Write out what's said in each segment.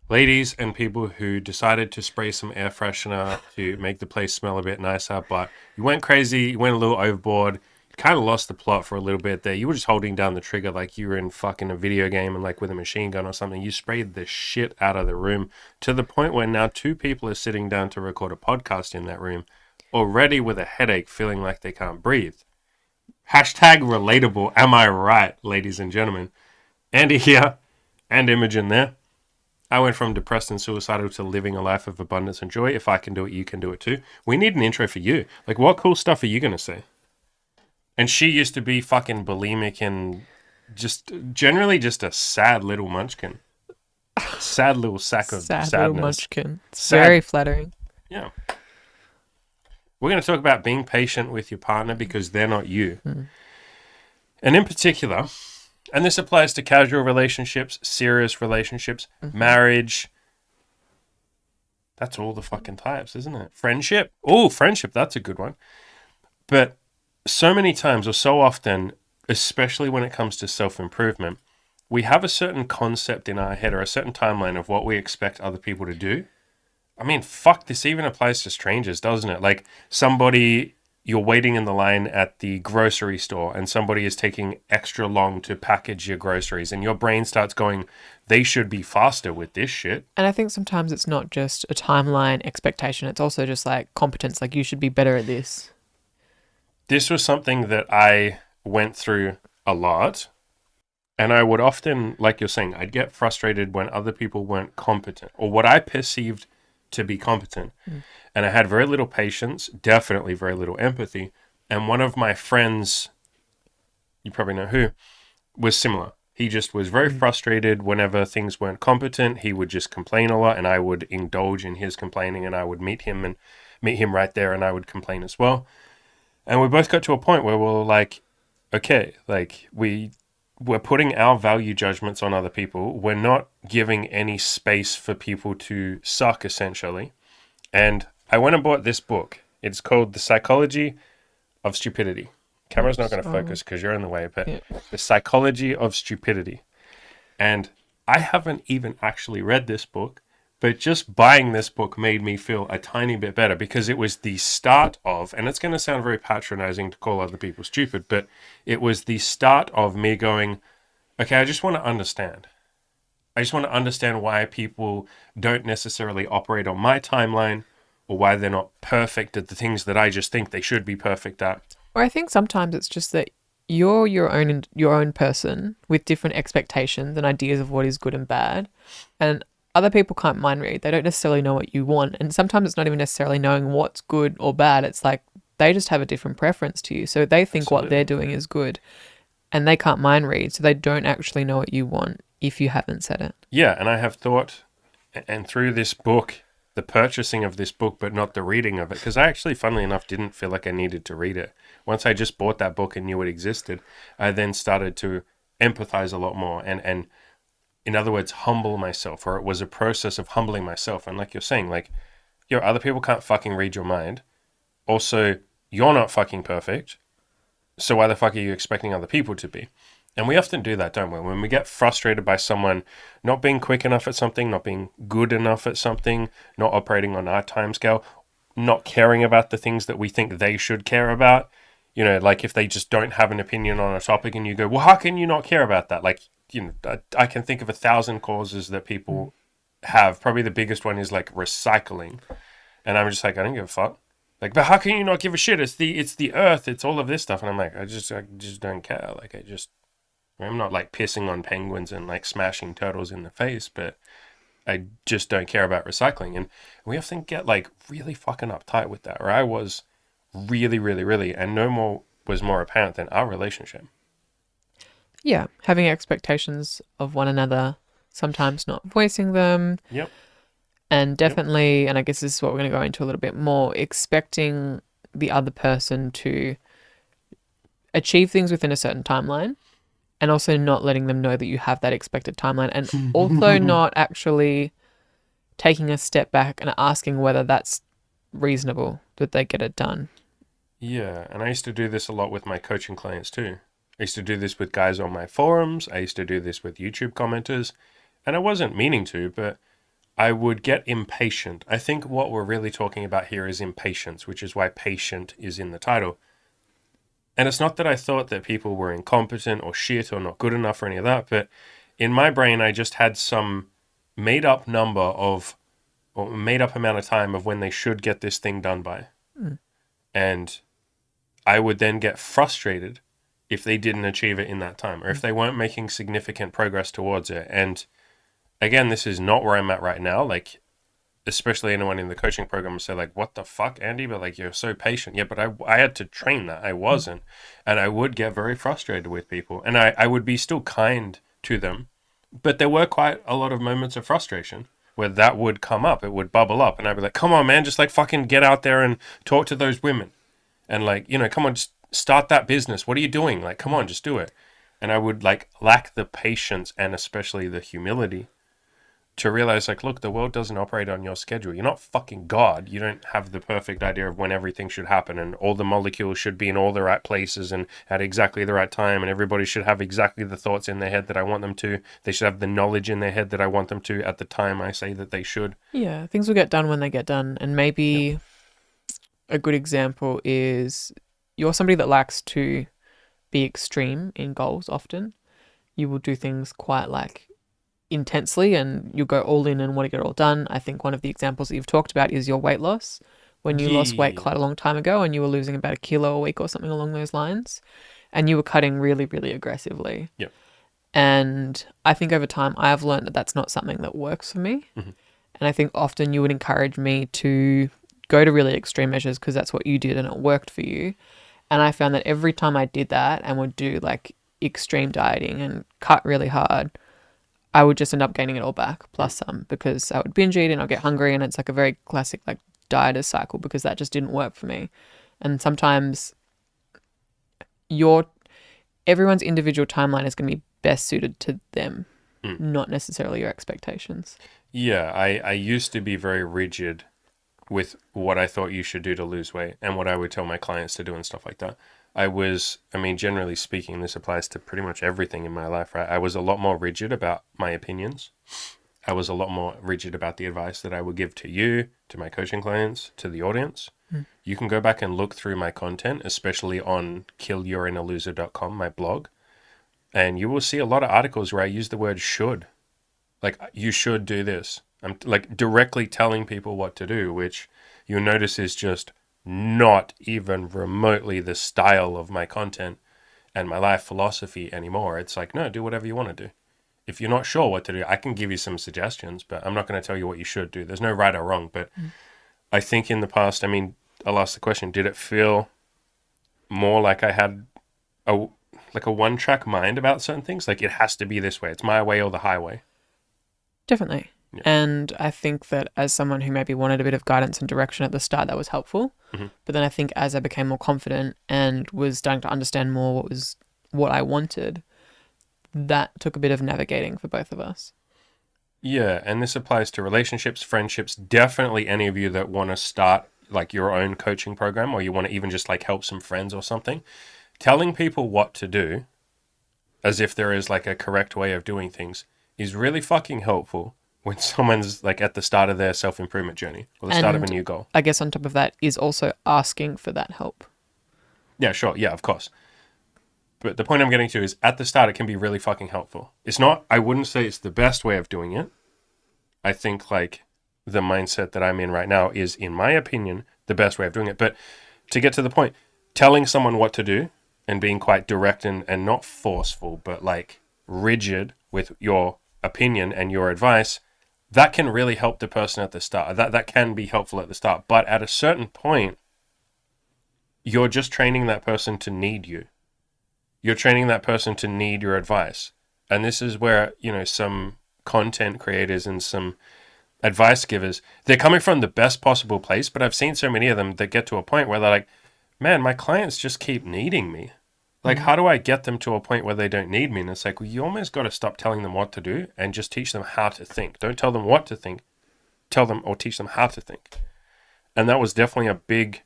Ladies and people who decided to spray some air freshener to make the place smell a bit nicer, but you went crazy, you went a little overboard, you kind of lost the plot for a little bit there. You were just holding down the trigger like you were in fucking a video game and like with a machine gun or something. You sprayed the shit out of the room to the point where now two people are sitting down to record a podcast in that room, already with a headache, feeling like they can't breathe. Hashtag relatable, am I right, ladies and gentlemen? Andy here, and Imogen there. I went from depressed and suicidal to living a life of abundance and joy. If I can do it, you can do it too. We need an intro for you. Like, what cool stuff are you going to say? And she used to be fucking bulimic and just generally just a sad little munchkin. Sad little sack of Sad little sadness. munchkin. It's Sad. very flattering. Yeah. We're going to talk about being patient with your partner because they're not you. And in particular, and this applies to casual relationships, serious relationships, marriage. That's all the fucking types, isn't it? Friendship. Oh, friendship. That's a good one. But so many times or so often, especially when it comes to self-improvement, we have a certain concept in our head or a certain timeline of what we expect other people to do. I mean, fuck, this even applies to strangers, doesn't it? Like somebody, you're waiting in the line at the grocery store and somebody is taking extra long to package your groceries and your brain starts going, they should be faster with this shit. And I think sometimes it's not just a timeline expectation. It's also just like competence. Like you should be better at this. This was something that I went through a lot. And I would often, like you're saying, I'd get frustrated when other people weren't competent or what I perceived to be competent. And I had very little patience, definitely very little empathy. And one of my friends, you probably know who, was similar. He just was very frustrated whenever things weren't competent. He would just complain a lot and I would indulge in his complaining and I would meet him right there and I would complain as well. And we both got to a point where we were like, okay, like we're putting our value judgments on other people. We're not giving any space for people to suck, essentially. And I went and bought this book. It's called The Psychology of Stupidity. Camera's not going to focus because you're in the way, but The Psychology of Stupidity. And I haven't even actually read this book, but just buying this book made me feel a tiny bit better because it was the start of, and it's going to sound very patronizing to call other people stupid, but it was the start of me going, okay, I just want to understand. I just want to understand why people don't necessarily operate on my timeline or why they're not perfect at the things that I just think they should be perfect at. Or I think sometimes it's just that you're your own person with different expectations and ideas of what is good and bad. And other people can't mind read. They don't necessarily know what you want. And sometimes it's not even necessarily knowing what's good or bad. It's like they just have a different preference to you. So they think Absolutely. what they're doing is good and they can't mind read. So they don't actually know what you want if you haven't said it. Yeah, and I have thought, and through this book, the purchasing of this book, but not the reading of it, because I actually, funnily enough, didn't feel like I needed to read it. Once I just bought that book and knew it existed, I then started to empathize a lot more and in other words, humble myself, or it was a process of humbling myself. And like you're saying, like, other people can't fucking read your mind. Also, you're not fucking perfect. So why the fuck are you expecting other people to be? And we often do that, don't we? When we get frustrated by someone not being quick enough at something, not being good enough at something, not operating on our timescale, not caring about the things that we think they should care about. You know, like if they just don't have an opinion on a topic and you go, well, how can you not care about that? Like, you know, I can think of 1,000 causes that people have. Probably the biggest one is like recycling. And I'm just like, I don't give a fuck. Like, but how can you not give a shit? It's the earth. It's all of this stuff. And I'm like, I just don't care. Like, I'm not like pissing on penguins and like smashing turtles in the face, but I just don't care about recycling. And we often get like really fucking uptight with that. Or I was really, really, really, and no more was more apparent than our relationship. Yeah, having expectations of one another, sometimes not voicing them, Yep. and definitely, and I guess this is what we're going to go into a little bit more, expecting the other person to achieve things within a certain timeline and also not letting them know that you have that expected timeline and also not actually taking a step back and asking whether that's reasonable that they get it done. Yeah, and I used to do this a lot with my coaching clients too. I used to do this with guys on my forums. I used to do this with YouTube commenters. And I wasn't meaning to, but I would get impatient. I think what we're really talking about here is impatience, which is why patient is in the title. And it's not that I thought that people were incompetent or shit or not good enough or any of that, but in my brain, I just had some made up number of, or made up amount of time of when they should get this thing done by. Mm. And I would then get frustrated if they didn't achieve it in that time, or if they weren't making significant progress towards it. And again, this is not where I'm at right now. Like, especially anyone in the coaching program will say, like, what the fuck, Andy? But like, you're so patient. Yeah, but I had to train that. I wasn't. And I would get very frustrated with people. And I would be still kind to them. But there were quite a lot of moments of frustration where that would come up. It would bubble up. And I'd be like, come on, man, just like fucking get out there and talk to those women. And like, you know, come on, just start that business. What are you doing? Like, come on, just do it. And I would like lack the patience and especially the humility to realize, like, look, the world doesn't operate on your schedule. You're not fucking God. You don't have the perfect idea of when everything should happen, and all the molecules should be in all the right places and at exactly the right time, and everybody should have exactly the thoughts in their head that I want them to. They should have the knowledge in their head that I want them to at the time I say that they should. Yeah, things will get done when they get done. And maybe a good example is you're somebody that likes to be extreme in goals often. You will do things quite like intensely and you'll go all in and want to get it all done. I think one of the examples that you've talked about is your weight loss. When you lost weight quite a long time ago and you were losing about 1 kilo a week or something along those lines, and you were cutting really, really aggressively. Yep. And I think over time I've learned that that's not something that works for me. Mm-hmm. And I think often you would encourage me to go to really extreme measures because that's what you did and it worked for you. And I found that every time I did that and would do like extreme dieting and cut really hard, I would just end up gaining it all back plus some, because I would binge eat and I'd get hungry, and it's like a very classic like dieter cycle because that just didn't work for me. And sometimes everyone's individual timeline is going to be best suited to them, not necessarily your expectations. Yeah, I used to be very rigid with what I thought you should do to lose weight and what I would tell my clients to do and stuff like that. Generally speaking, this applies to pretty much everything in my life, right? I was a lot more rigid about my opinions. I was a lot more rigid about the advice that I would give to you, to my coaching clients, to the audience. You can go back and look through my content, especially on killyourinaloser.com, my blog, and you will see a lot of articles where I use the word should. Like, you should do this. I'm like directly telling people what to do, which you'll notice is just not even remotely the style of my content and my life philosophy anymore. It's like, no, do whatever you want to do. If you're not sure what to do, I can give you some suggestions, but I'm not going to tell you what you should do. There's no right or wrong. But I think in the past, I'll ask the question, did it feel more like I had a one-track mind about certain things? Like, it has to be this way. It's my way or the highway. Definitely. Yeah. And I think that as someone who maybe wanted a bit of guidance and direction at the start, that was helpful. Mm-hmm. But then I think as I became more confident and was starting to understand more what I wanted, that took a bit of navigating for both of us. Yeah, and this applies to relationships, friendships, definitely any of you that want to start like your own coaching program, or you want to even just like help some friends or something. Telling people what to do as if there is like a correct way of doing things is really fucking helpful when someone's like at the start of their self-improvement journey or the start of a new goal. I guess on top of that is also asking for that help. Yeah, sure. Yeah, of course. But the point I'm getting to is at the start, it can be really fucking helpful. It's not, I wouldn't say it's the best way of doing it. I think like the mindset that I'm in right now is, in my opinion, the best way of doing it. But to get to the point, telling someone what to do and being quite direct and not forceful, but like rigid with your opinion and your advice, that can really help the person at the start. That can be helpful at the start. But at a certain point, you're just training that person to need you. You're training that person to need your advice. And this is where, some content creators and some advice givers, they're coming from the best possible place, but I've seen so many of them that get to a point where they're like, man, my clients just keep needing me. Like, how do I get them to a point where they don't need me? And it's like, well, you almost got to stop telling them what to do and just teach them how to think. Don't tell them what to think. Tell them or teach them how to think. And that was definitely a big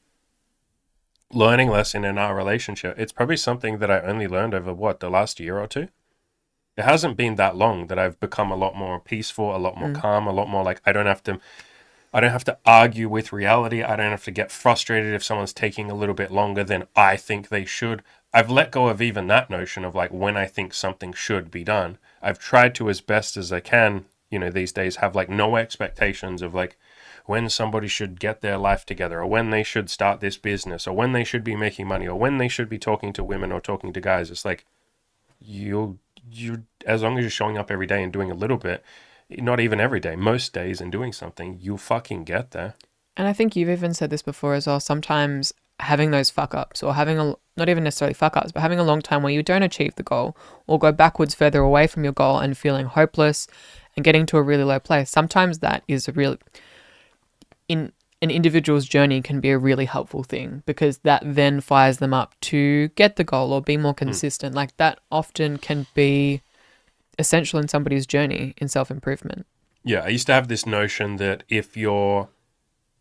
learning lesson in our relationship. It's probably something that I only learned over the last year or two. It hasn't been that long that I've become a lot more peaceful, a lot more calm, a lot more like I don't have to argue with reality. I don't have to get frustrated if someone's taking a little bit longer than I think they should. I've let go of even that notion of like when I think something should be done. I've tried to, as best as I can, these days have like no expectations of like when somebody should get their life together, or when they should start this business, or when they should be making money, or when they should be talking to women or talking to guys. It's like you as long as you're showing up every day and doing a little bit, not even every day, most days, and doing something, you'll fucking get there. And I think you've even said this before as well. Sometimes having those fuck ups, or having not even necessarily fuck ups, but having a long time where you don't achieve the goal or go backwards further away from your goal and feeling hopeless and getting to a really low place. Sometimes that is a really, in an individual's journey, can be a really helpful thing, because that then fires them up to get the goal or be more consistent. Like that often can be essential in somebody's journey in self-improvement. Yeah, I used to have this notion that if you're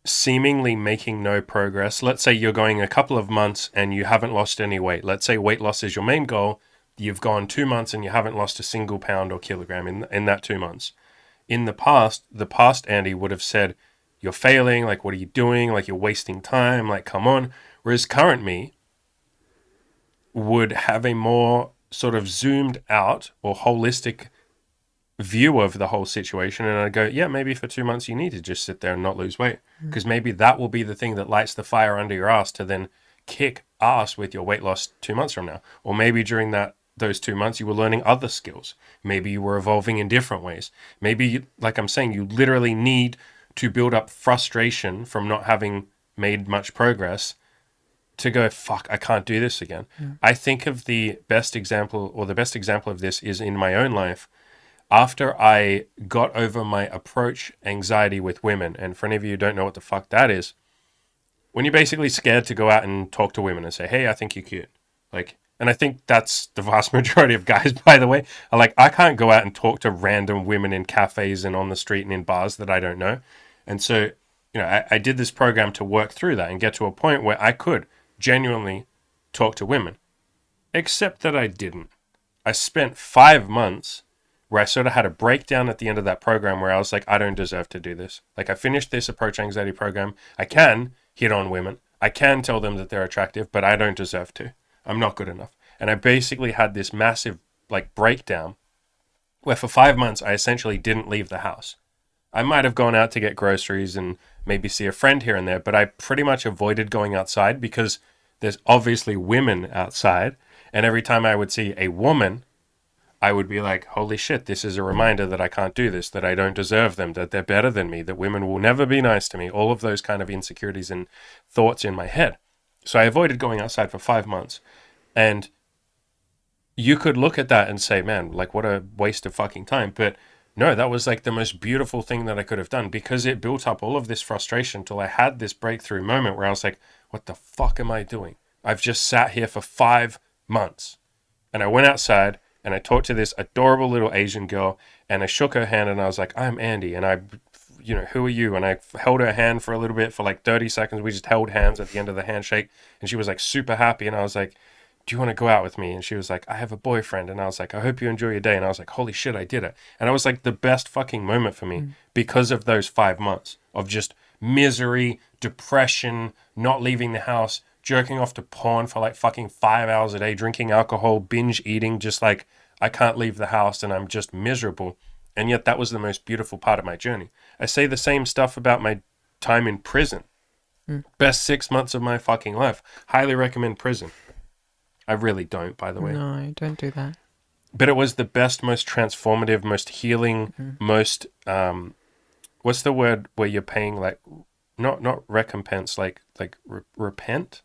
seemingly making no progress, let's say you're going a couple of months and you haven't lost any weight. Let's say weight loss is your main goal. You've gone 2 months and you haven't lost a single pound or kilogram in that 2 months. In the past Andy would have said, you're failing, like, what are you doing? Like, you're wasting time, like, come on. Whereas current me would have a more sort of zoomed out or holistic view of the whole situation, and I'd go, yeah, maybe for 2 months you need to just sit there and not lose weight, because maybe that will be the thing that lights the fire under your ass to then kick ass with your weight loss 2 months from now. Or maybe during those 2 months you were learning other skills. Maybe you were evolving in different ways. Maybe, like I'm saying, you literally need to build up frustration from not having made much progress to go, fuck, I can't do this again. I think of the best example of this is in my own life. After I got over my approach anxiety with women, and for any of you who don't know what the fuck that is, when you're basically scared to go out and talk to women and say, hey, I think you're cute. Like, and I think that's the vast majority of guys, by the way, are like, I can't go out and talk to random women in cafes and on the street and in bars that I don't know. And so, I did this program to work through that and get to a point where I could genuinely talk to women. Except that I didn't. I spent 5 months where I sort of had a breakdown at the end of that program where I was like, I don't deserve to do this. Like, I finished this approach anxiety program. I can hit on women. I can tell them that they're attractive, but I don't deserve to. I'm not good enough. And I basically had this massive breakdown where for 5 months I essentially didn't leave the house. I might have gone out to get groceries and maybe see a friend here and there, but I pretty much avoided going outside because there's obviously women outside. And every time I would see a woman, I would be like, holy shit, this is a reminder that I can't do this, that I don't deserve them, that they're better than me, that women will never be nice to me, all of those kind of insecurities and thoughts in my head. So I avoided going outside for 5 months. And you could look at that and say, man, like, what a waste of fucking time. But no, that was like the most beautiful thing that I could have done, because it built up all of this frustration till I had this breakthrough moment where I was like, what the fuck am I doing? I've just sat here for 5 months. And I went outside and I talked to this adorable little Asian girl, and I shook her hand and I was like, I'm Andy. And I, who are you? And I held her hand for a little bit, for like 30 seconds. We just held hands at the end of the handshake, and she was like super happy. And I was like, do you want to go out with me? And she was like, I have a boyfriend. And I was like, I hope you enjoy your day. And I was like, holy shit, I did it. And it was like the best fucking moment for me because of those 5 months of just misery, depression, not leaving the house, jerking off to porn for like fucking 5 hours a day, drinking alcohol, binge eating, just like, I can't leave the house and I'm just miserable. And yet that was the most beautiful part of my journey. I say the same stuff about my time in prison. Best 6 months of my fucking life. Highly recommend prison. I really don't, by the way. No, don't do that. But it was the best, most transformative, most healing, most, what's the word where you're paying like, not recompense, repent?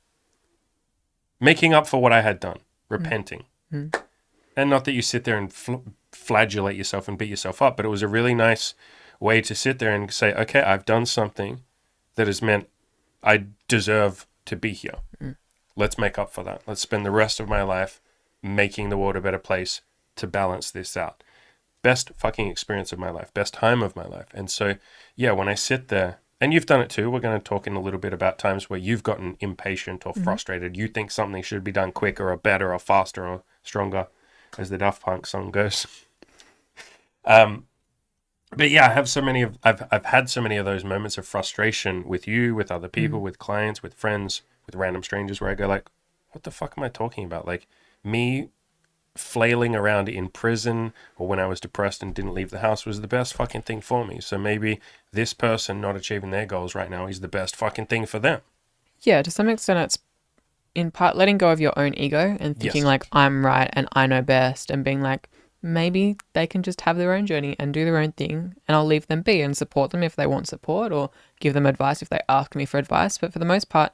Making up for what I had done. Repenting. And not that you sit there and flagellate yourself and beat yourself up, but it was a really nice way to sit there and say, okay, I've done something that has meant I deserve to be here. Let's make up for that. Let's spend the rest of my life making the world a better place to balance this out. Best fucking experience of my life. Best time of my life. And so, yeah, when I sit there, and you've done it too, we're going to talk in a little bit about times where you've gotten impatient or frustrated. You think something should be done quicker or better or faster or stronger. as the Daft Punk song goes. But yeah, I've had so many of those moments of frustration with you, with other people, with clients, with friends, with random strangers, where I go like, what the fuck am I talking about? Like, me flailing around in prison or when I was depressed and didn't leave the house was the best fucking thing for me. So maybe this person not achieving their goals right now is the best fucking thing for them. Yeah, to some extent, it's in part letting go of your own ego and thinking Yes. like I'm right and I know best, and being like, maybe they can just have their own journey and do their own thing, and I'll leave them be and support them if they want support, or give them advice if they ask me for advice. But for the most part,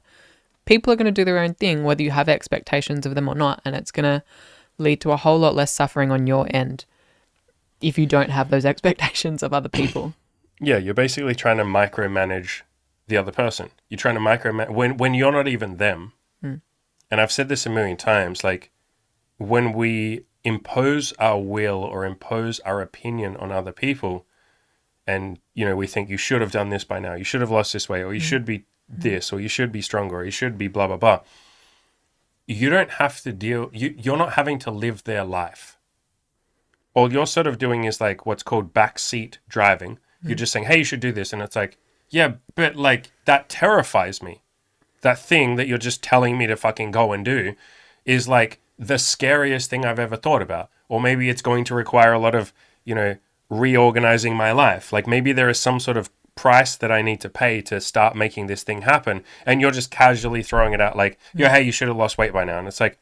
people are going to do their own thing, whether you have expectations of them or not, and it's going to lead to a whole lot less suffering on your end if you don't have those expectations of other people. Yeah, you're basically trying to micromanage the other person. You're trying to micromanage when you're not even them. And I've said this a million times, like when we impose our will or impose our opinion on other people, and we think you should have done this by now, you should have lost this weight, or you should be this, or you should be stronger, or you should be blah blah blah. You don't have to you're not having to live their life. All you're sort of doing is like what's called backseat driving. You're just saying, hey, you should do this, and it's like, yeah, but like that terrifies me. That thing that you're just telling me to fucking go and do is like the scariest thing I've ever thought about. Or maybe it's going to require a lot of, reorganizing my life. Like maybe there is some sort of price that I need to pay to start making this thing happen. And you're just casually throwing it out like, hey, you should have lost weight by now. And it's like,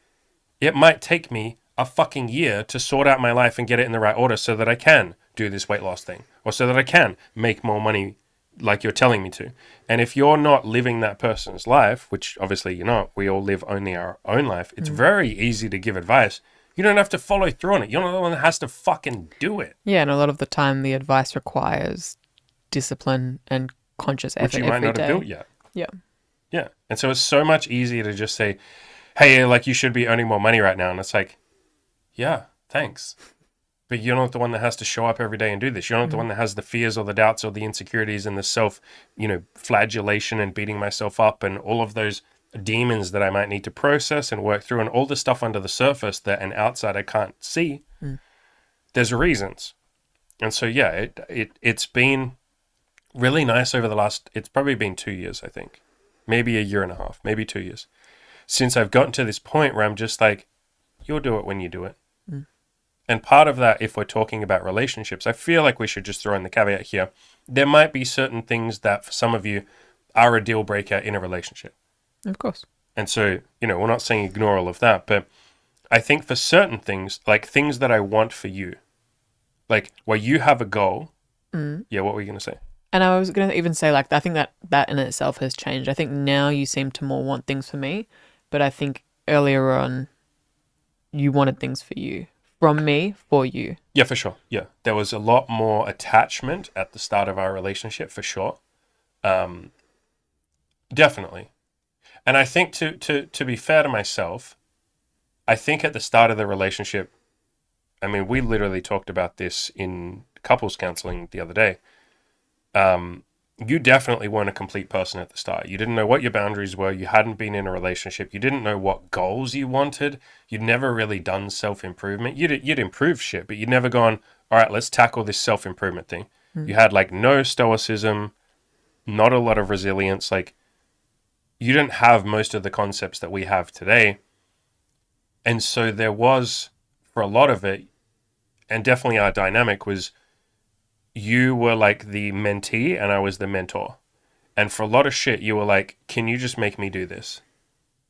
it might take me a fucking year to sort out my life and get it in the right order so that I can do this weight loss thing, or so that I can make more money like you're telling me to. And if you're not living that person's life, which obviously you're not, we all live only our own life, it's very easy to give advice. You don't have to follow through on it. You're not the one that has to fucking do it. Yeah, and a lot of the time the advice requires discipline and conscious effort Which you might every not day. have built yet. Yeah. Yeah. And so it's so much easier to just say, hey, like you should be earning more money right now. And it's like, yeah, thanks. But you're not the one that has to show up every day and do this. You're not the one that has the fears or the doubts or the insecurities and the self, flagellation and beating myself up and all of those demons that I might need to process and work through, and all the stuff under the surface that an outsider can't see. There's reasons. And so, yeah, it's been really nice over the last, it's probably been 2 years, I think. Maybe a year and a half, maybe 2 years. Since I've gotten to this point where I'm just like, you'll do it when you do it. And part of that, if we're talking about relationships, I feel like we should just throw in the caveat here. There might be certain things that for some of you are a deal breaker in a relationship. Of course. And so, we're not saying ignore all of that, but I think for certain things, like things that I want for you, like where you have a goal. Yeah, what were you going to say? And I was going to even say, like, I think that in itself has changed. I think now you seem to more want things for me, but I think earlier on you wanted things for you. From me, for you. Yeah, for sure. Yeah. There was a lot more attachment at the start of our relationship, for sure. Definitely. And I think to be fair to myself, I think at the start of the relationship, I mean, we literally talked about this in couples counseling the other day. You definitely weren't a complete person at the start. You didn't know what your boundaries were. You hadn't been in a relationship. You didn't know what goals you wanted. You'd never really done self-improvement. You'd improved shit, but you'd never gone, all right, let's tackle this self-improvement thing. You had like no stoicism, not a lot of resilience. Like you didn't have most of the concepts that we have today. And so there was, for a lot of it, and definitely our dynamic was, you were like the mentee and I was the mentor. And for a lot of shit, you were like, can you just make me do this?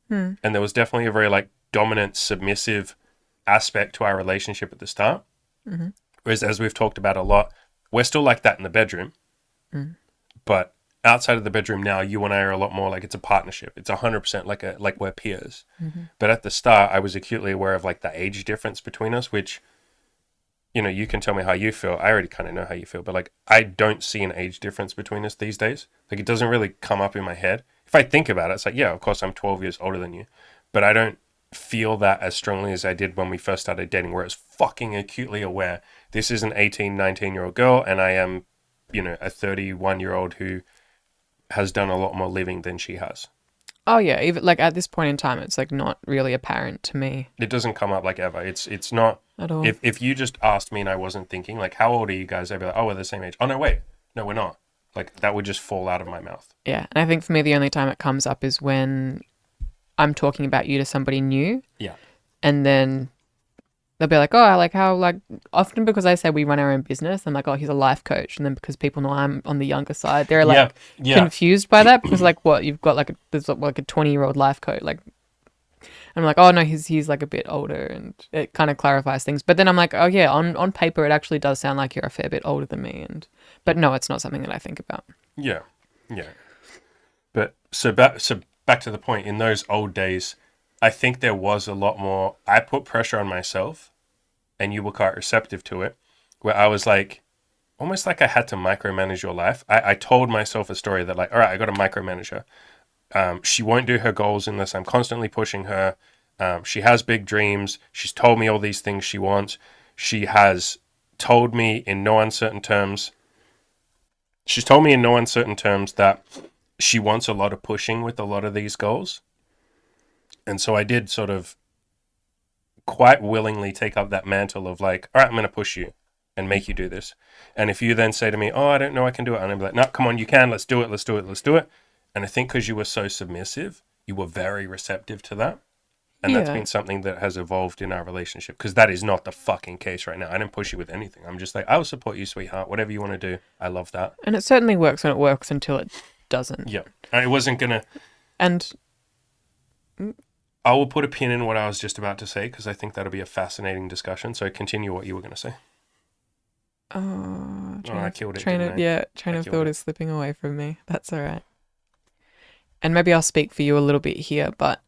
And there was definitely a very like dominant, submissive aspect to our relationship at the start. Whereas as we've talked about a lot, we're still like that in the bedroom. But outside of the bedroom now, you and I are a lot more like it's a partnership. It's 100% like we're peers. But at the start, I was acutely aware of like the age difference between us, which you can tell me how you feel. I already kind of know how you feel, but like, I don't see an age difference between us these days. Like, it doesn't really come up in my head. If I think about it, it's like, yeah, of course I'm 12 years older than you, but I don't feel that as strongly as I did when we first started dating, where it's fucking acutely aware. This is an 18, 19-year-old girl, and I am, a 31-year-old who has done a lot more living than she has. Oh yeah, even like at this point in time, it's like not really apparent to me It doesn't come up like ever. It's not. at all. If you just asked me and I wasn't thinking, like, how old are you guys? I'd be like, oh, we're the same age. Oh, no, wait. No, we're not. Like, that would just fall out of my mouth. Yeah, and I think for me, the only time it comes up is when I'm talking about you to somebody new, Yeah. and then they'll be like, "Oh, I like how like." Often because I say we run our own business, I'm like, "Oh, he's a life coach," and then because people know I'm on the younger side, they're like Yeah. confused by that because like, what you've got like there's like a 20-year-old life coach, like. I'm like, oh no, he's like a bit older, and it kind of clarifies things. But then I'm like, oh yeah, on paper it actually does sound like you're a fair bit older than me, but no, it's not something that I think about. Yeah. Yeah. But back to the point, in those old days, I think there was a lot more. I put pressure on myself, and you were quite receptive to it, where I was like, almost like I had to micromanage your life. I told myself a story that like, all right, I got to micromanage her. She won't do her goals unless I'm constantly pushing her. She has big dreams. She's told me all these things she wants. She has told me in no uncertain terms. She's told me in no uncertain terms that she wants a lot of pushing with a lot of these goals. And so I did sort of quite willingly take up that mantle of like, all right, I'm going to push you and make you do this. And if you then say to me, oh, I don't know I can do it, and I'm like, no, come on, you can. Let's do it. And I think because you were so submissive, you were very receptive to that. And that's been something that has evolved in our relationship, because that is not the fucking case right now. I didn't push you with anything. I'm just like, I will support you, sweetheart. Whatever you want to do. I love that. And it certainly works when it works until it doesn't. Yeah. I wasn't going to... And... I will put a pin in what I was just about to say, because I think that'll be a fascinating discussion. So continue what you were going to say. I killed it, train of thought is slipping away from me. That's all right. And maybe I'll speak for you a little bit here, but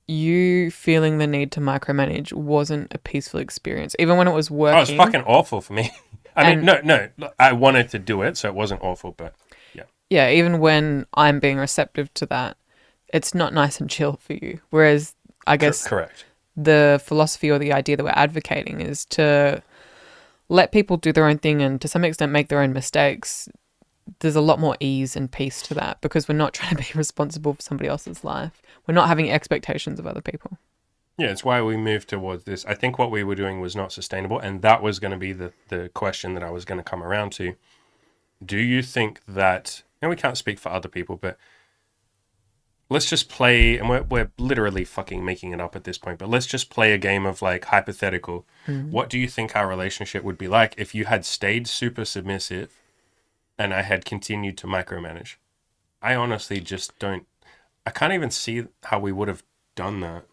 you feeling the need to micromanage wasn't a peaceful experience, even when it was working. Oh, it was fucking awful for me. I mean, no, I wanted to do it, so it wasn't awful, but yeah. Yeah, even when I'm being receptive to that, it's not nice and chill for you. Whereas I guess correct. The philosophy or the idea that we're advocating is to let people do their own thing and to some extent make their own mistakes. There's a lot more ease and peace to that because we're not trying to be responsible for somebody else's life. We're not having expectations of other people. Yeah, it's why we moved towards this. I think what we were doing was not sustainable, and that was going to be the question that I was going to come around to. Do you think that, and we can't speak for other people, but let's just play, and we're literally fucking making it up at this point, but let's just play a game of like hypothetical. Mm-hmm. What do you think our relationship would be like if you had stayed super submissive and I had continued to micromanage? I honestly just don't, I can't even see how we would have done that.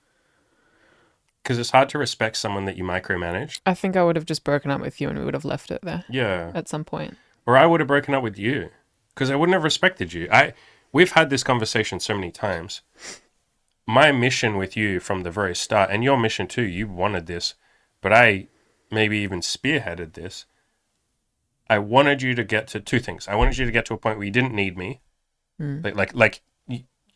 Because it's hard to respect someone that you micromanage. I think I would have just broken up with you and we would have left it there. Yeah. At some point. Or I would have broken up with you. Because I wouldn't have respected you. We've had this conversation so many times. My mission with you from the very start, and your mission too, you wanted this, but I maybe even spearheaded this. I wanted you to get to two things. I wanted you to get to a point where you didn't need me. Like,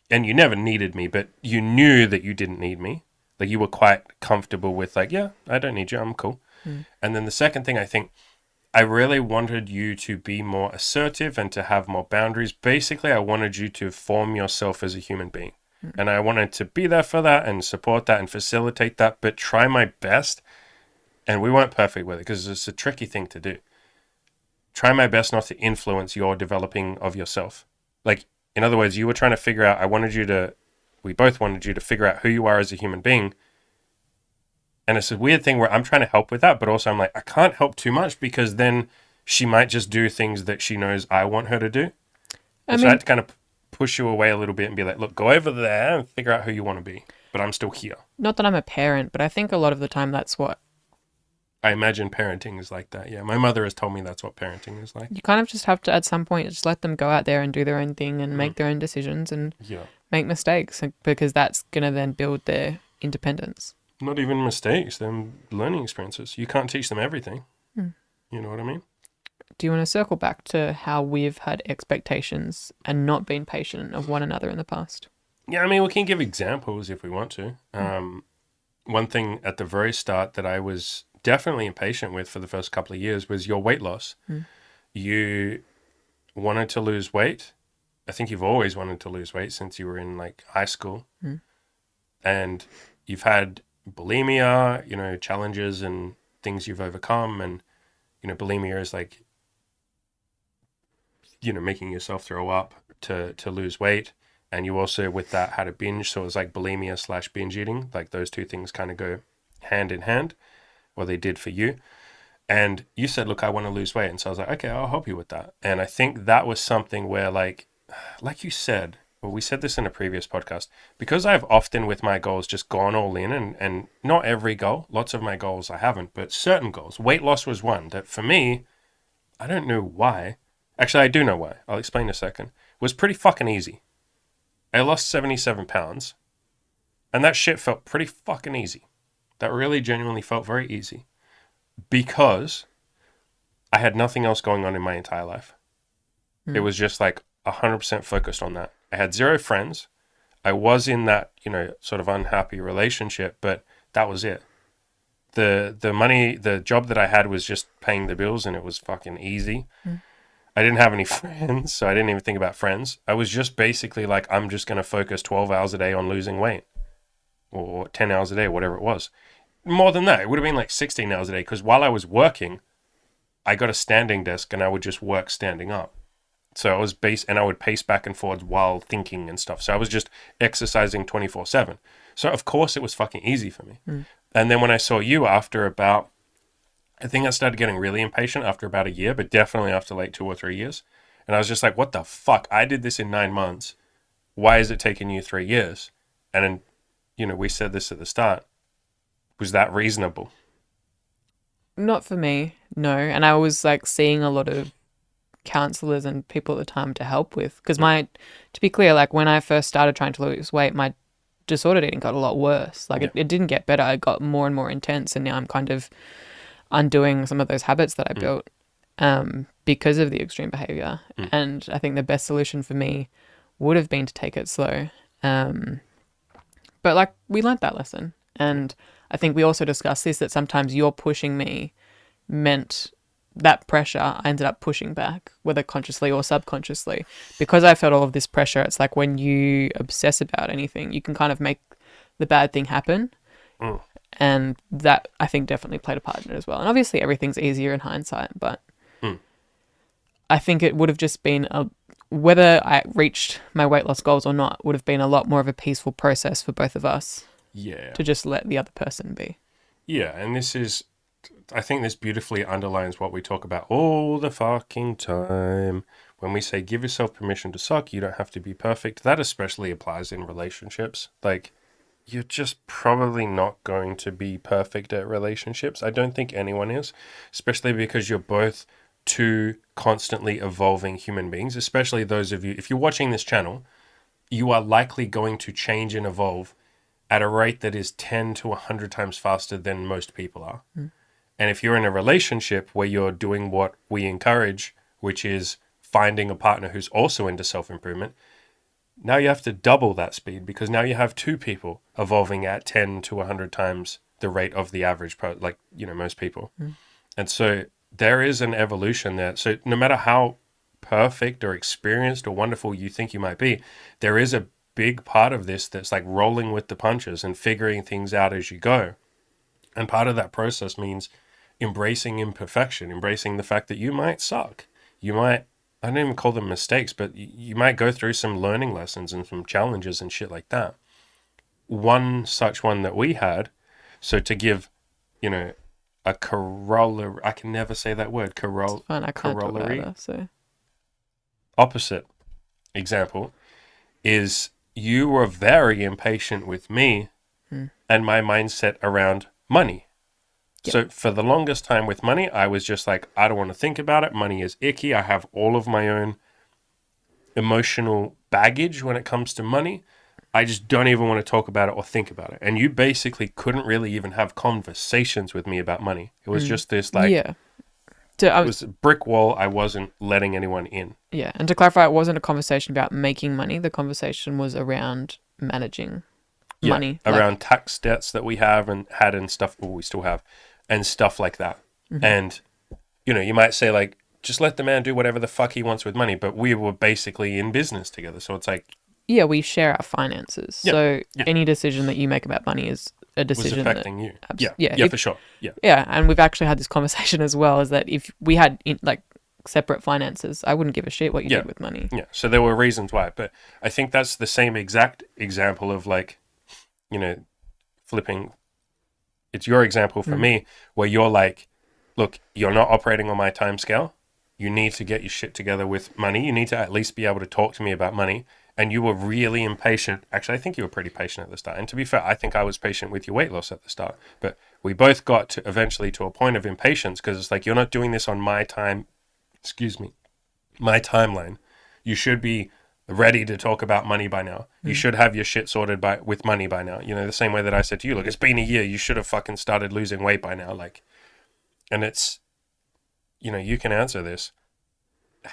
and you never needed me, but you knew that you didn't need me. Like, you were quite comfortable with like, yeah, I don't need you, I'm cool. And then the second thing, I think, I really wanted you to be more assertive and to have more boundaries. Basically, I wanted you to form yourself as a human being. And I wanted to be there for that and support that and facilitate that, but try my best. And we weren't perfect with it because it's a tricky thing to do. Try my best not to influence your developing of yourself. Like, in other words, you were trying to figure out, we both wanted you to figure out who you are as a human being. And it's a weird thing where I'm trying to help with that, but also I'm like, I can't help too much because then she might just do things that she knows I want her to do. So I had to kind of push you away a little bit and be like, look, go over there and figure out who you want to be. But I'm still here. Not that I'm a parent, but I think a lot of the time that's what... I imagine parenting is like that. Yeah, my mother has told me that's what parenting is like. You kind of just have to, at some point, just let them go out there and do their own thing and make their own decisions and make mistakes because that's going to then build their independence. Not even mistakes, them learning experiences. You can't teach them everything. You know what I mean? Do you want to circle back to how we've had expectations and not been patient of one another in the past? Yeah, I mean, we can give examples if we want to. One thing at the very start that I was definitely impatient with for the first couple of years was your weight loss. You wanted to lose weight I think you've always wanted to lose weight since you were in like high school, Mm. and you've had bulimia, challenges and things you've overcome, and bulimia is like making yourself throw up to lose weight. And you also with that had a binge, so it was like bulimia / binge eating. Like those two things kind of go hand in hand, or they did for you. And you said, look, I want to lose weight. And so I was like, okay, I'll help you with that. And I think that was something where like you said, well, we said this in a previous podcast, because I've often with my goals just gone all in, and not every goal, lots of my goals I haven't, but certain goals. Weight loss was one that for me, I don't know why. Actually, I do know why. I'll explain in a second. It was pretty fucking easy. I lost 77 pounds, and that shit felt pretty fucking easy. That really genuinely felt very easy because I had nothing else going on in my entire life. It was just like 100% focused on that. I had zero friends. I was in that, sort of unhappy relationship, but that was it. The money, the job that I had was just paying the bills, and it was fucking easy. I didn't have any friends, so I didn't even think about friends. I was just basically like, I'm just going to focus 12 hours a day on losing weight, or 10 hours a day, whatever it was. More than that, it would have been like 16 hours a day, because while I was working, I got a standing desk and I would just work standing up. So I was and I would pace back and forwards while thinking and stuff. So I was just exercising 24/7. So of course it was fucking easy for me. And then when I saw you after about, I think I started getting really impatient after about a year, but definitely after like 2 or 3 years. And I was just like, what the fuck? I did this in 9 months. Why is it taking you 3 years? And then, we said this at the start. Was that reasonable? Not for me, no. And I was like seeing a lot of counselors and people at the time to help with, because to be clear, like when I first started trying to lose weight, my disordered eating got a lot worse. Like it didn't get better. It got more and more intense, and now I'm kind of undoing some of those habits that I built because of the extreme behavior. And I think the best solution for me would have been to take it slow. But like we learned that lesson, and I think we also discussed this, that sometimes you're pushing me meant that pressure, I ended up pushing back, whether consciously or subconsciously. Because I felt all of this pressure, it's like when you obsess about anything, you can kind of make the bad thing happen. And that, I think, definitely played a part in it as well. And obviously everything's easier in hindsight, but I think it would have just been, whether I reached my weight loss goals or not, would have been a lot more of a peaceful process for both of us. Yeah. To just let the other person be. Yeah, and I think this beautifully underlines what we talk about all the fucking time. When we say give yourself permission to suck, you don't have to be perfect. That especially applies in relationships. Like, you're just probably not going to be perfect at relationships. I don't think anyone is, especially because you're both two constantly evolving human beings, especially those of you, if you're watching this channel, you are likely going to change and evolve at a rate that is 10 to 100 times faster than most people are. And if you're in a relationship where you're doing what we encourage, which is finding a partner who's also into self-improvement, now you have to double that speed, because now you have two people evolving at 10 to 100 times the rate of the average, most people. And so there is an evolution there. So no matter how perfect or experienced or wonderful you think you might be, there is a big part of this that's like rolling with the punches and figuring things out as you go. And part of that process means embracing imperfection, embracing the fact that you might suck. You might, I don't even call them mistakes, but you might go through some learning lessons and some challenges and shit like that. One such one that we had, so to give, a corollary, I can never say that word, It's fine, I can't talk corollary, about that, so. opposite example is you were very impatient with me and my mindset around money. Yep. So for the longest time with money, I was just like, I don't want to think about it. Money is icky. I have all of my own emotional baggage when it comes to money. I just don't even want to talk about it or think about it. And you basically couldn't really even have conversations with me about money. It was just this like, yeah. It was a brick wall. I wasn't letting anyone in. Yeah. And to clarify, it wasn't a conversation about making money. The conversation was around managing money. Around tax debts that we have and had and stuff, well, we still have, and stuff like that. And, you might say like, just let the man do whatever the fuck he wants with money. But we were basically in business together. So it's like, Yeah, we share our finances. Yeah, So yeah. any decision that you make about money is a was decision that affecting you. yeah, Yeah, if- for sure. Yeah. yeah, and we've actually had this conversation as well, is that if we had like separate finances, I wouldn't give a shit what you Yeah. did with money. Yeah. So there were reasons why. But I think that's the same exact example of like, you know, flipping. It's your example for me where you're like, look, you're not operating on my time scale. You need to get your shit together with money. You need to at least be able to talk to me about money. And you were really impatient. Actually, I think you were pretty patient at the start. And to be fair, I think I was patient with your weight loss at the start. But we both got to eventually to a point of impatience because it's like, you're not doing this on my time, my timeline. You should be ready to talk about money by now. You should have your shit sorted with money by now. You know, the same way that I said to you, look, it's been a year. You should have fucking started losing weight by now. Like, and it's, you know, you can answer this.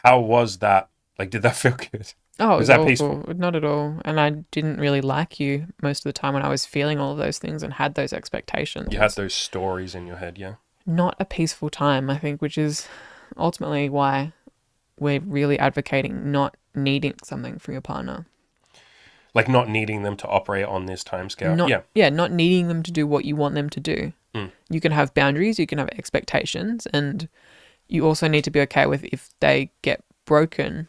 How was that? Like, did that feel good? Oh, it Was was that awful. peaceful? Not at all. And I didn't really like you most of the time when I was feeling all of those things and had those expectations. You had those stories in your head, yeah? Not a peaceful time, I think, which is ultimately why we're really advocating not needing something from your partner. Like not needing them to operate on this time scale. Not needing them to do what you want them to do. You can have boundaries, you can have expectations, and you also need to be okay with if they get broken,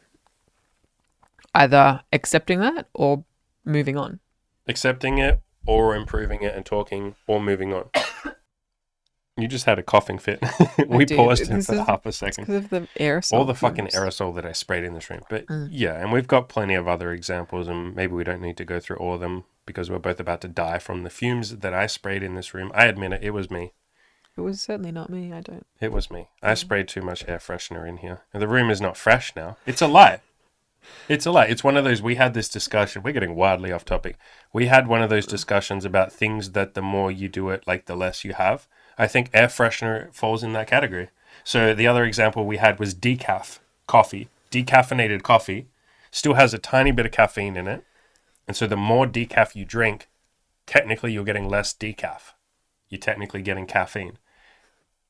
either accepting that or moving on. Accepting it or improving it and talking or moving on. You just had a coughing fit. We paused him for half a second. Because of the aerosol. All the fucking aerosol that I sprayed in this room. But yeah, and we've got plenty of other examples, and maybe we don't need to go through all of them because we're both about to die from the fumes that I sprayed in this room. I admit it was me. It was certainly not me. It was me. I sprayed too much air freshener in here. And the room is not fresh now. It's a lie. It's a lie. It's one of those, we had this discussion. We're getting wildly off topic. We had one of those discussions about things that the more you do it, like the less you have. I think air freshener falls in that category. So the other example we had was decaf coffee. Decaffeinated coffee still has a tiny bit of caffeine in it. And so the more decaf you drink, technically you're getting less decaf. You're technically getting caffeine.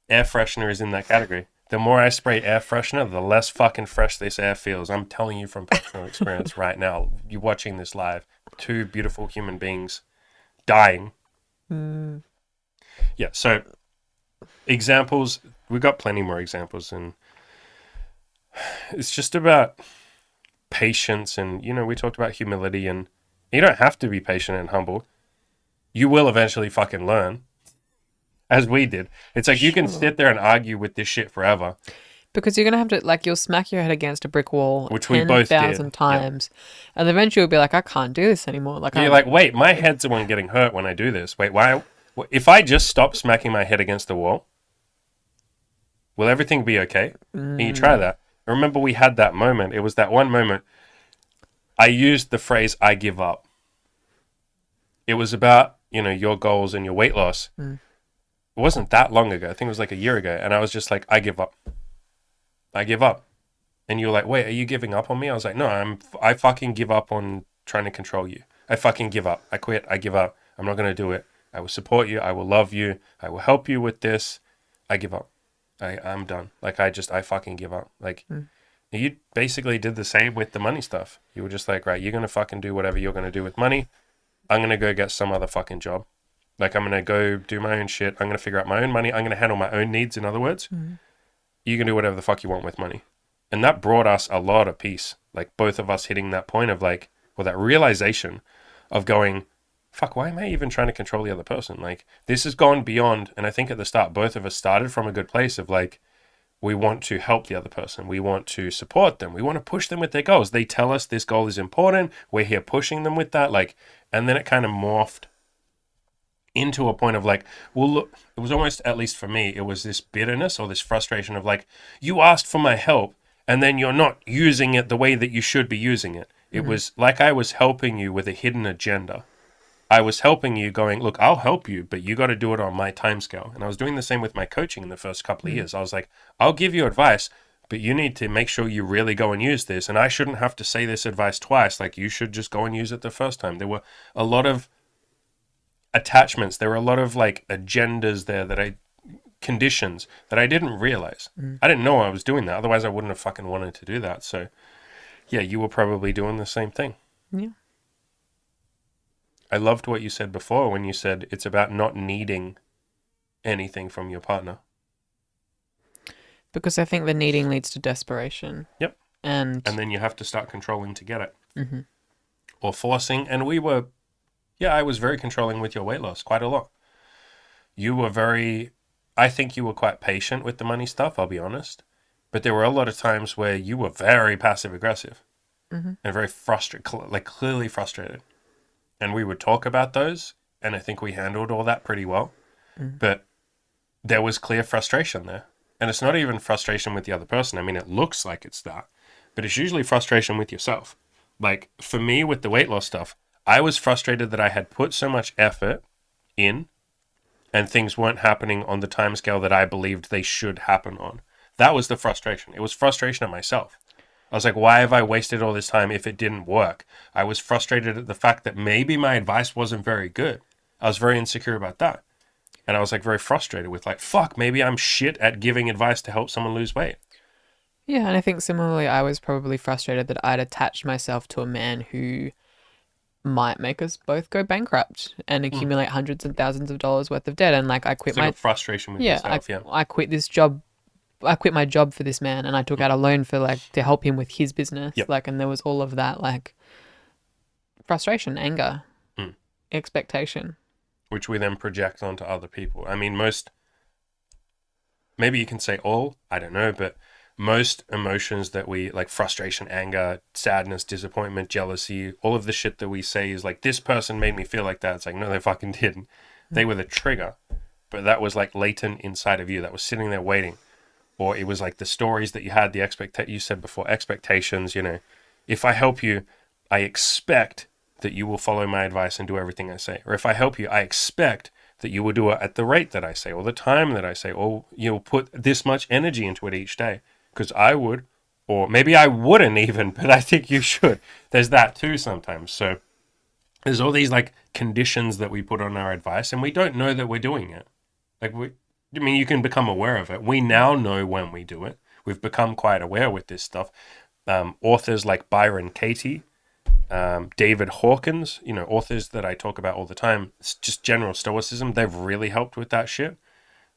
Air freshener is in that category. The more I spray air freshener, the less fucking fresh this air feels. I'm telling you from personal experience right now. You're watching this live. Two beautiful human beings dying. Yeah, so examples, we've got plenty more examples, and it's just about patience. And, you know, we talked about humility, and you don't have to be patient and humble. You will eventually fucking learn, as we did. It's like you can sit there and argue with this shit forever. Because you're going to have to, like, you'll smack your head against a brick wall Which we both did. 10,000 times. Yep. And eventually you'll be like, I can't do this anymore. Like, you're like, wait, my head's the one getting hurt when I do this. Wait, why? If I just stop smacking my head against the wall, will everything be okay? And you try that. I remember we had that moment. It was that one moment. I used the phrase, I give up. It was about, you know, your goals and your weight loss. It wasn't that long ago. I think it was like a year ago. And I was just like, I give up. I give up. And you were like, wait, are you giving up on me? I was like, no, I fucking give up on trying to control you. I fucking give up. I quit. I give up. I'm not going to do it. I will support you. I will love you. I will help you with this. I give up. I'm done. Like, I fucking give up. Like, you basically did the same with the money stuff. You were just like, right, you're going to fucking do whatever you're going to do with money. I'm going to go get some other fucking job. Like, I'm going to go do my own shit. I'm going to figure out my own money. I'm going to handle my own needs, in other words. You can do whatever the fuck you want with money. And that brought us a lot of peace. Like, both of us hitting that point of like, well, that realization of going, fuck, why am I even trying to control the other person? Like, this has gone beyond, and I think at the start, both of us started from a good place of like, we want to help the other person. We want to support them. We want to push them with their goals. They tell us this goal is important. We're here pushing them with that. Like, and then it kind of morphed into a point of like, well, look, it was almost, at least for me, it was this bitterness or this frustration of like, you asked for my help and then you're not using it the way that you should be using it. It was like I was helping you with a hidden agenda. I was helping you going, look, I'll help you, but you got to do it on my timescale. And I was doing the same with my coaching in the first couple of years. I was like, I'll give you advice, but you need to make sure you really go and use this. And I shouldn't have to say this advice twice. Like, you should just go and use it the first time. There were a lot of attachments. There were a lot of like agendas there that I conditions that I didn't realize. I didn't know I was doing that. Otherwise, I wouldn't have fucking wanted to do that. So, yeah, you were probably doing the same thing. Yeah. I loved what you said before when you said it's about not needing anything from your partner. Because I think the needing leads to desperation. Yep. And then you have to start controlling to get it. Mm-hmm. Or forcing. And I was very controlling with your weight loss, quite a lot. I think you were quite patient with the money stuff, I'll be honest. But there were a lot of times where you were very passive aggressive and very frustrated, like clearly frustrated. And we would talk about those, and I think we handled all that pretty well. But there was clear frustration there. And it's not even frustration with the other person. I mean, it looks like it's that, but it's usually frustration with yourself. Like for me with the weight loss stuff, I was frustrated that I had put so much effort in and things weren't happening on the timescale that I believed they should happen on. That was the frustration. It was frustration at myself. I was like, why have I wasted all this time if it didn't work? I was frustrated at the fact that maybe my advice wasn't very good. I was very insecure about that. And I was like very frustrated with like, fuck, maybe I'm shit at giving advice to help someone lose weight. Yeah, and I think similarly, I was probably frustrated that I'd attached myself to a man who might make us both go bankrupt and accumulate hundreds and thousands of dollars worth of debt. And like, I quit It's like a frustration with yourself, yeah. I quit this job. I quit my job for this man, and I took out a loan for like to help him with his business. Yep. Like, and there was all of that like frustration, anger, expectation. Which we then project onto other people. I mean, maybe you can say all, I don't know, but most emotions that we, like frustration, anger, sadness, disappointment, jealousy, all of the shit that we say is like, this person made me feel like that. It's like, no, they fucking didn't. They were the trigger, but that was like latent inside of you that was sitting there waiting. Or it was like the stories that you had, you said before, expectations, if I help you, I expect that you will follow my advice and do everything I say. Or if I help you, I expect that you will do it at the rate that I say, or the time that I say, or you'll put this much energy into it each day. Because I would, or maybe I wouldn't even, but I think you should. There's that too sometimes. So there's all these like conditions that we put on our advice, and we don't know that we're doing it. You can become aware of it. We now know when we do it. We've become quite aware with this stuff. Authors like Byron Katie, David Hawkins, authors that I talk about all the time, it's just general stoicism, they've really helped with that shit.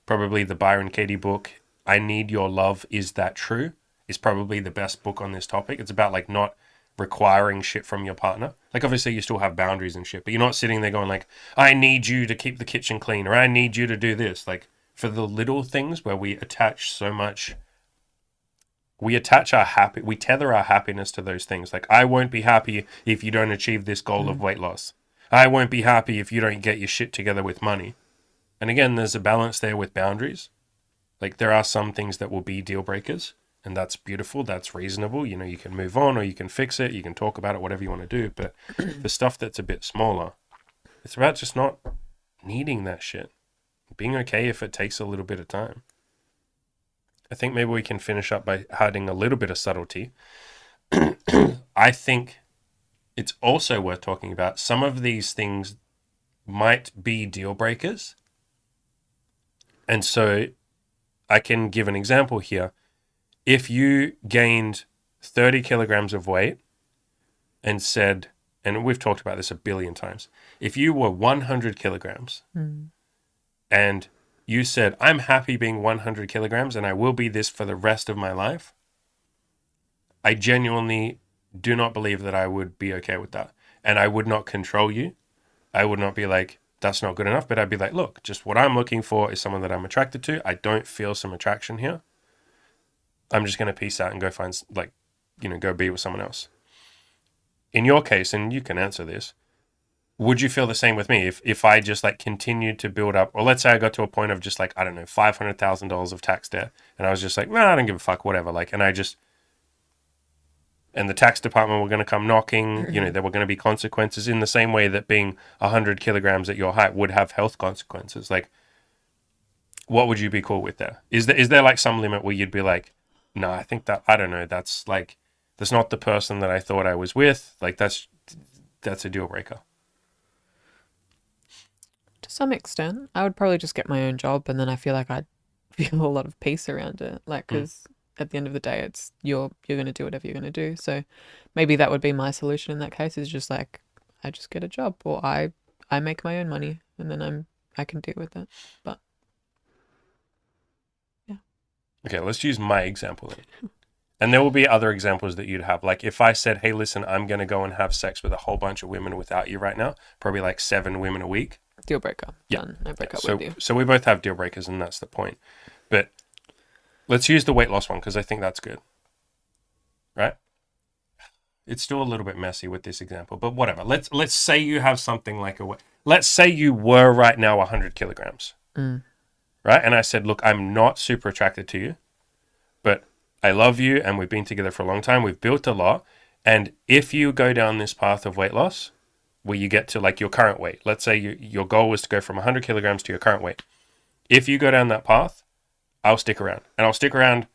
Probably the Byron Katie book, I Need Your Love, Is That True, is probably the best book on this topic. It's about like not requiring shit from your partner. Like obviously you still have boundaries and shit, but you're not sitting there going like, I need you to keep the kitchen clean, or I need you to do this. Like for the little things where we attach so much, we tether our happiness to those things. Like, I won't be happy if you don't achieve this goal of weight loss. I won't be happy if you don't get your shit together with money. And again, there's a balance there with boundaries. Like, there are some things that will be deal breakers, and that's beautiful. That's reasonable. You can move on, or you can fix it. You can talk about it, whatever you want to do. But the stuff that's a bit smaller, it's about just not needing that shit. Being okay if it takes a little bit of time. I think maybe we can finish up by adding a little bit of subtlety. I think it's also worth talking about. Some of these things might be deal breakers. And so I can give an example here. If you gained 30 kilograms of weight and said, and we've talked about this a billion times, if you were 100 kilograms and you said, I'm happy being 100 kilograms and I will be this for the rest of my life, I genuinely do not believe that I would be okay with that. And I would not control you. I would not be like, that's not good enough. But I'd be like, look, just what I'm looking for is someone that I'm attracted to. I don't feel some attraction here. I'm just going to peace out and go find, go be with someone else. In your case, and you can answer this, would you feel the same with me if I just continued to build up, or let's say I got to a point of just $500,000 of tax debt, and I was just like, I don't give a fuck, whatever. And the tax department were going to come knocking, there were going to be consequences in the same way that being 100 kilograms at your height would have health consequences. Like, what would you be cool with there? Is there some limit where you'd be like, no, I think that, I don't know, that's not the person that I thought I was with. That's a deal breaker. To some extent, I would probably just get my own job, and then I feel like I'd feel a lot of peace around it. Like, because at the end of the day, it's you're going to do whatever you're going to do. So maybe that would be my solution in that case, is just like, I just get a job, or I make my own money, and then I can deal with that. But yeah. Okay, let's use my example then. And there will be other examples that you'd have. Like if I said, hey, listen, I'm going to go and have sex with a whole bunch of women without you right now, probably like 7 women a week. Deal breaker. Yeah. Done. I break up So, with you. so we both have deal breakers, and that's the point. But let's use the weight loss one because I think that's good. Right? It's still a little bit messy with this example, but whatever. Let's say you have something like let's say you were right now 100 kilograms. Right? And I said, look, I'm not super attracted to you, but I love you and we've been together for a long time. We've built a lot. And if you go down this path of weight loss, where you get to like your current weight, let's say your goal was to go from 100 kilograms to your current weight. If you go down that path, I'll stick around. And I'll stick around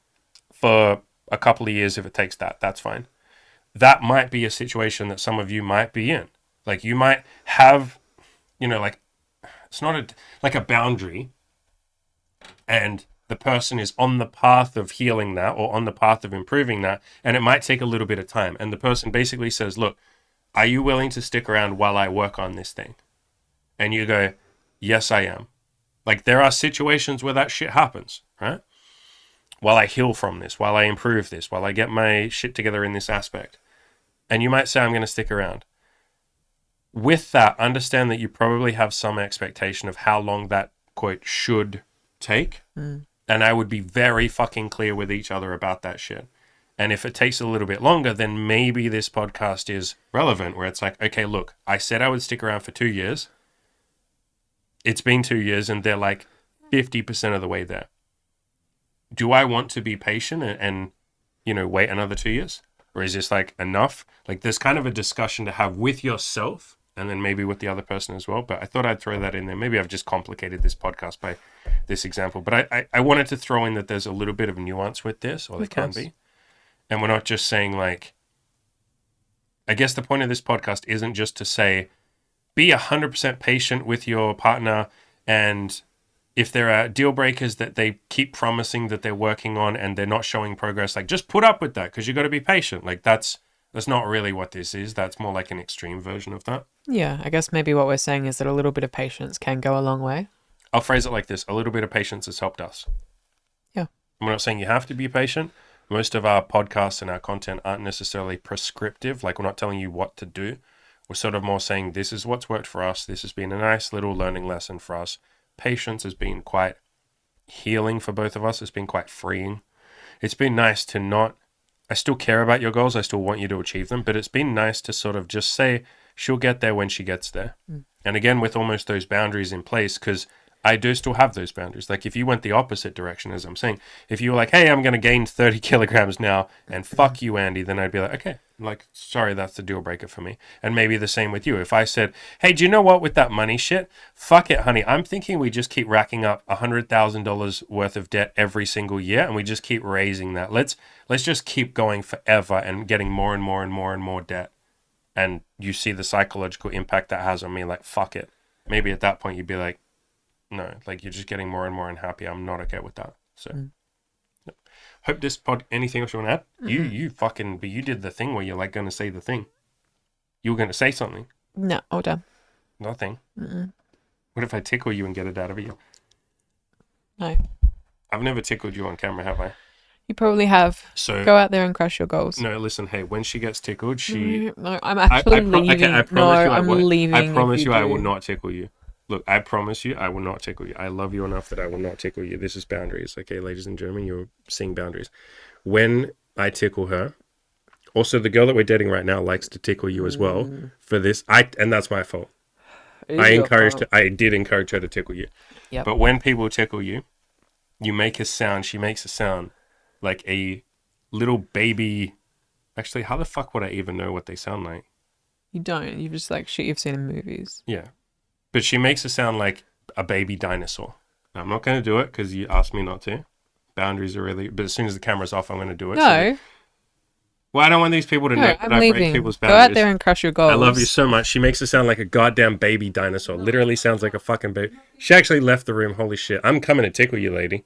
for a couple of years if it takes that. That's fine. That might be a situation that some of you might be in. Like you might have, like it's not like a boundary, and the person is on the path of healing that or on the path of improving that, and it might take a little bit of time. And the person basically says, look, are you willing to stick around while I work on this thing? And you go, yes, I am. Like there are situations where that shit happens, right? While I heal from this, while I improve this, while I get my shit together in this aspect. And you might say, I'm going to stick around. With that, understand that you probably have some expectation of how long that, quote, should take. And I would be very fucking clear with each other about that shit. And if it takes a little bit longer, then maybe this podcast is relevant, where it's like, okay, look, I said I would stick around for 2 years. It's been 2 years and they're like 50% of the way there. Do I want to be patient and wait another 2 years? Or is this like enough? Like there's kind of a discussion to have with yourself and then maybe with the other person as well. But I thought I'd throw that in there. Maybe I've just complicated this podcast by this example. But I wanted to throw in that there's a little bit of nuance with this, or there can be. And we're not just saying like, I guess the point of this podcast isn't just to say, be 100% patient with your partner, and if there are deal breakers that they keep promising that they're working on and they're not showing progress, like just put up with that because you got to be patient. Like that's not really what this is. That's more like an extreme version of that. Yeah, I guess maybe what we're saying is that a little bit of patience can go a long way. I'll phrase it like this. A little bit of patience has helped us. Yeah. I'm not saying you have to be patient. Most of our podcasts and our content aren't necessarily prescriptive. Like we're not telling you what to do. We're sort of more saying this is what's worked for us. This has been a nice little learning lesson for us. Patience has been quite healing for both of us. It's been quite freeing. It's been nice to not, I still care about your goals. I still want you to achieve them, but it's been nice to sort of just say she'll get there when she gets there. And again, with almost those boundaries in place, because I do still have those boundaries. Like if you went the opposite direction, as I'm saying, if you were like, hey, I'm going to gain 30 kilograms now and fuck you, Andy, then I'd be like, okay, like, sorry, that's the deal breaker for me. And maybe the same with you. If I said, hey, do you know what, with that money shit, fuck it, honey. I'm thinking we just keep racking up $100,000 worth of debt every single year. And we just keep raising that. Let's just keep going forever and getting more and more and more and more debt. And you see the psychological impact that has on me, like, fuck it. Maybe at that point you'd be like, no, like you're just getting more and more unhappy. I'm not okay with that. So hope this anything else you want to add? But you did the thing where you're like going to say the thing. You were going to say something. No, all done. Nothing. What if I tickle you and get it out of you? No. I've never tickled you on camera, have I? You probably have. So go out there and crush your goals. No, listen, hey, when she gets tickled, she... No, I'm actually leaving. Okay, I promise I'm leaving. I promise you I will not tickle you. Look, I promise you I will not tickle you. I love you enough that I will not tickle you. This is boundaries, okay, ladies and gentlemen? You're seeing boundaries. When I tickle her, also the girl that we're dating right now likes to tickle you as well for this. And that's my fault. I did encourage her to tickle you. Yep. But when people tickle you, you make a sound. She makes a sound like a little baby. Actually, how the fuck would I even know what they sound like? You don't. You just like shit you've seen in movies. Yeah. But she makes it sound like a baby dinosaur. Now, I'm not going to do it because you asked me not to. Boundaries are really... But as soon as the camera's off, I'm going to do it. No. Well, I don't want these people to know that I break people's boundaries. Go out there and crush your goals. I love you so much. She makes it sound like a goddamn baby dinosaur. Literally sounds like a fucking baby. She actually left the room. Holy shit. I'm coming to tickle you, lady.